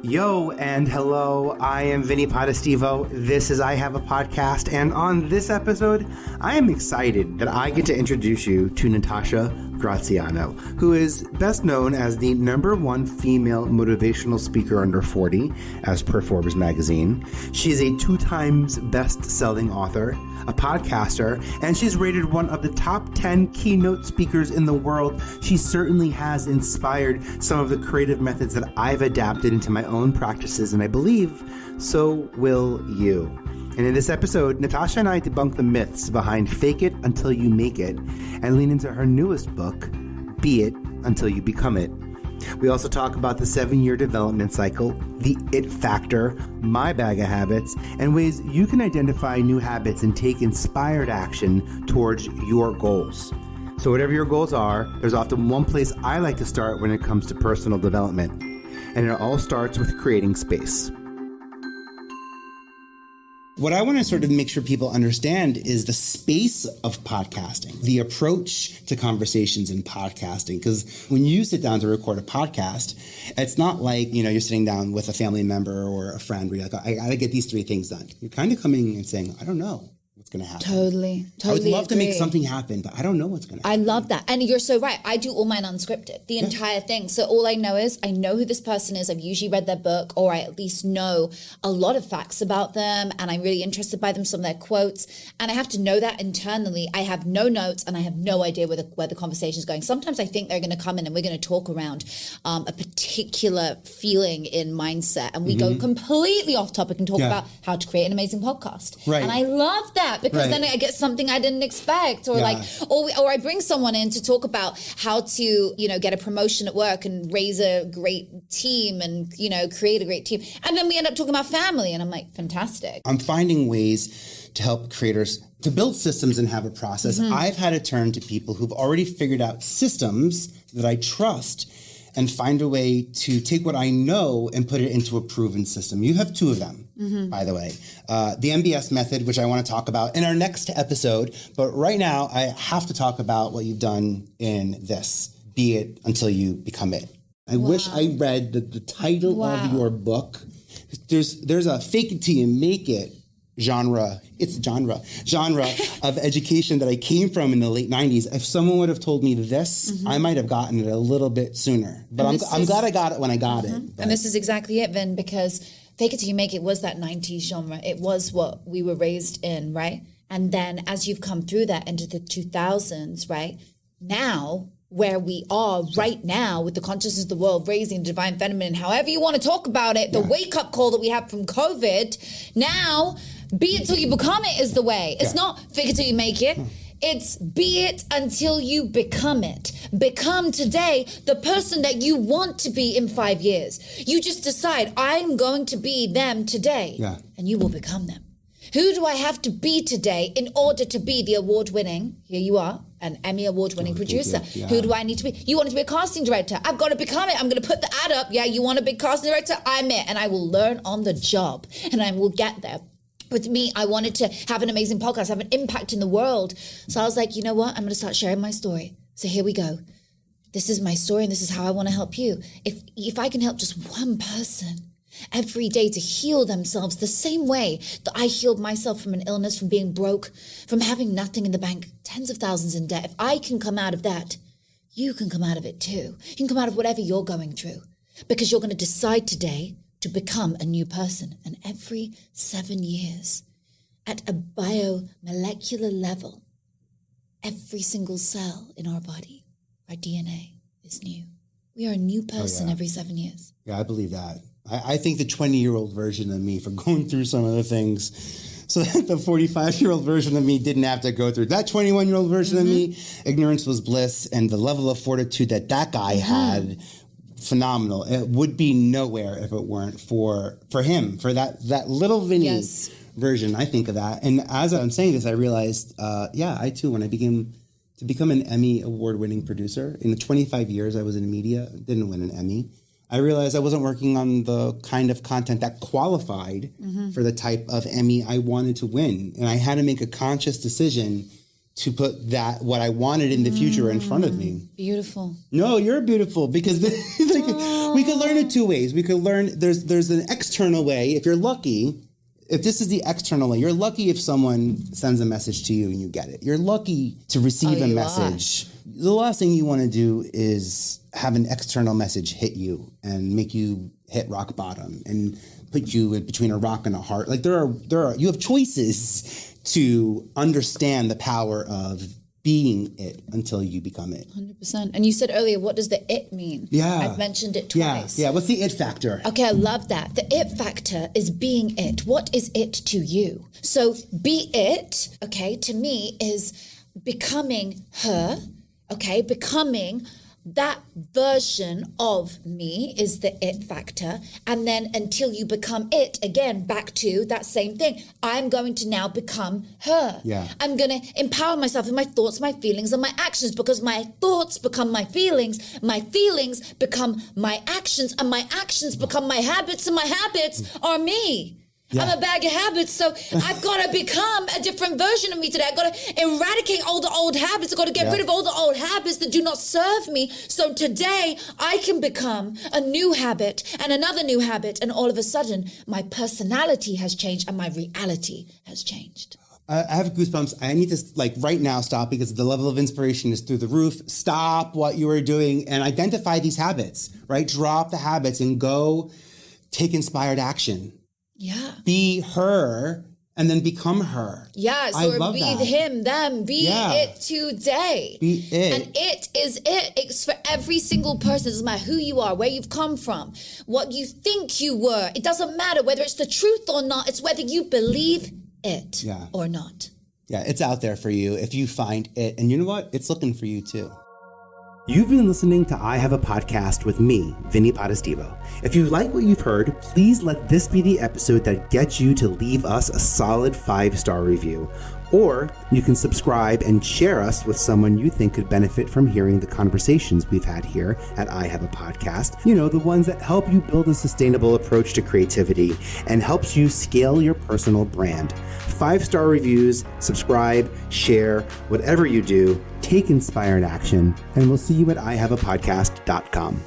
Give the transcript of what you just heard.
Yo and hello, I am Vinnie Potestivo. This is I Have a Podcast, and on this episode, I am excited that I get to introduce you to Natasha Graziano, who is best known as the #1 female motivational speaker under 40, as per Forbes magazine. She is a 2 times best-selling author, a podcaster, and she's rated one of the top 10 keynote speakers in the world. She certainly has inspired some of the creative methods that I've adapted into my own practices, and I believe so will you. And in this episode, Natasha and I debunk the myths behind Fake It Until You Make It and lean into her newest book, Be It Until You Become It. We also talk about the 7-year development cycle, the it factor, my bag of habits, and ways you can identify new habits and take inspired action towards your goals. So whatever your goals are, there's often one place I like to start when it comes to personal development. And it all starts with creating space. What I want to sort of make sure people understand is the space of podcasting, the approach to conversations in podcasting. Because when you sit down to record a podcast, it's not like, you're sitting down with a family member or a friend where you're like, I got to get these 3 things done. You're kind of coming and saying, I don't know what's going to happen. Totally I would love agree. to make something happen, but I don't know what's going to happen. I love that. And you're so right. I do all mine unscripted, the entire thing. So all I know is I know who this person is. I've usually read their book, or I at least know a lot of facts about them. And I'm really interested by them, some of their quotes. And I have to know that internally. I have no notes and I have no idea where the conversation is going. Sometimes I think they're going to come in and we're going to talk around a particular feeling in mindset. And we go completely off topic and talk about how to create an amazing podcast. Right. And I love that because then I get something I didn't expect, or or I bring someone in to talk about how to, get a promotion at work and raise a great team and, create a great team. And then we end up talking about family and I'm like, fantastic. I'm finding ways to help creators to build systems and have a process. I've had to turn to people who've already figured out systems that I trust and find a way to take what I know and put it into a proven system. You have 2 of them, by the way. The MBS method, which I want to talk about in our next episode. But right now, I have to talk about what you've done in this, Be It Until You Become It. I wish I read the title of your book. There's a fake it till you make it genre of education that I came from in the late 90s. If someone would have told me this, I might have gotten it a little bit sooner. But I'm glad I got it when I got it. And this is exactly it, Vin, because fake it till you make it was that 90s genre. It was what we were raised in, right? And then as you've come through that into the 2000s, right? Now, where we are right now with the consciousness of the world, raising the divine feminine, however you want to talk about it, the wake-up call that we have from COVID, now, be it till you become it is the way. It's not fake it till you make it. It's be it until you become it. Become today the person that you want to be in 5 years. You just decide, I'm going to be them today. Yeah. And you will become them. Who do I have to be today in order to be the award-winning, here you are, an Emmy award-winning producer. Yeah. Who do I need to be? You want to be a casting director. I've got to become it. I'm going to put the ad up. Yeah, you want to be a casting director? I'm it. And I will learn on the job and I will get there. With me, I wanted to have an amazing podcast, have an impact in the world. So I was like, you know what? I'm going to start sharing my story. So here we go. This is my story and this is how I want to help you. If I can help just one person every day to heal themselves the same way that I healed myself from an illness, from being broke, from having nothing in the bank, tens of thousands in debt. If I can come out of that, you can come out of it too. You can come out of whatever you're going through because you're going to decide today to become a new person. And every 7 years, at a biomolecular level, every single cell in our body, our DNA is new. We are a new person every 7 years. Yeah, I believe that. I think the 20-year-old version of me, for going through some of the things, so that the 45-year-old version of me didn't have to go through. That 21-year-old version of me, ignorance was bliss, and the level of fortitude that guy had, phenomenal. It would be nowhere if it weren't for him, for that little Vinnie version. I think of that. And as I'm saying this, I realized, I too, when I began to become an Emmy award-winning producer, in the 25 years I was in media, didn't win an Emmy. I realized I wasn't working on the kind of content that qualified for the type of Emmy I wanted to win. And I had to make a conscious decision to put what I wanted in the future in front of me. Beautiful. No, you're beautiful because We could learn it two ways. We could learn, there's an external way. If you're lucky, if this is the external way, you're lucky if someone sends a message to you and you get it. You're lucky to receive a message. The last thing you want to do is have an external message hit you and make you hit rock bottom and put you in between a rock and a heart. Like there are you have choices to understand the power of being it until you become it. 100%. And you said earlier, what does the it mean? Yeah. I've mentioned it twice. Yeah. What's the it factor? Okay, I love that. The it factor is being it. What is it to you? So be it, okay, to me is becoming her, okay, becoming that version of me is the it factor. And then until you become it, again, back to that same thing. I'm going to now become her. Yeah. I'm going to empower myself in my thoughts, my feelings, and my actions, because my thoughts become my feelings become my actions, and my actions become my habits, and my habits are me. Yeah. I'm a bag of habits, so I've got to become a different version of me today. I've got to eradicate all the old habits. I've got to get rid of all the old habits that do not serve me. So today, I can become a new habit and another new habit, and all of a sudden, my personality has changed and my reality has changed. I have goosebumps. I need to right now stop because the level of inspiration is through the roof. Stop what you are doing and identify these habits, right? Drop the habits and go take inspired action. Yeah. Be her and then become her. Yes, or be him, them. Be it today. Be it. And it is it. It's for every single person. It doesn't matter who you are, where you've come from, what you think you were. It doesn't matter whether it's the truth or not. It's whether you believe it or not. Yeah, it's out there for you if you find it. And you know what? It's looking for you too. You've been listening to I Have a Podcast with me, Vinnie Potestivo. If you like what you've heard, please let this be the episode that gets you to leave us a solid 5-star review. Or you can subscribe and share us with someone you think could benefit from hearing the conversations we've had here at I Have a Podcast. You know, the ones that help you build a sustainable approach to creativity and helps you scale your personal brand. 5-star reviews, subscribe, share, whatever you do, take inspired action, and we'll see you at ihaveapodcast.com.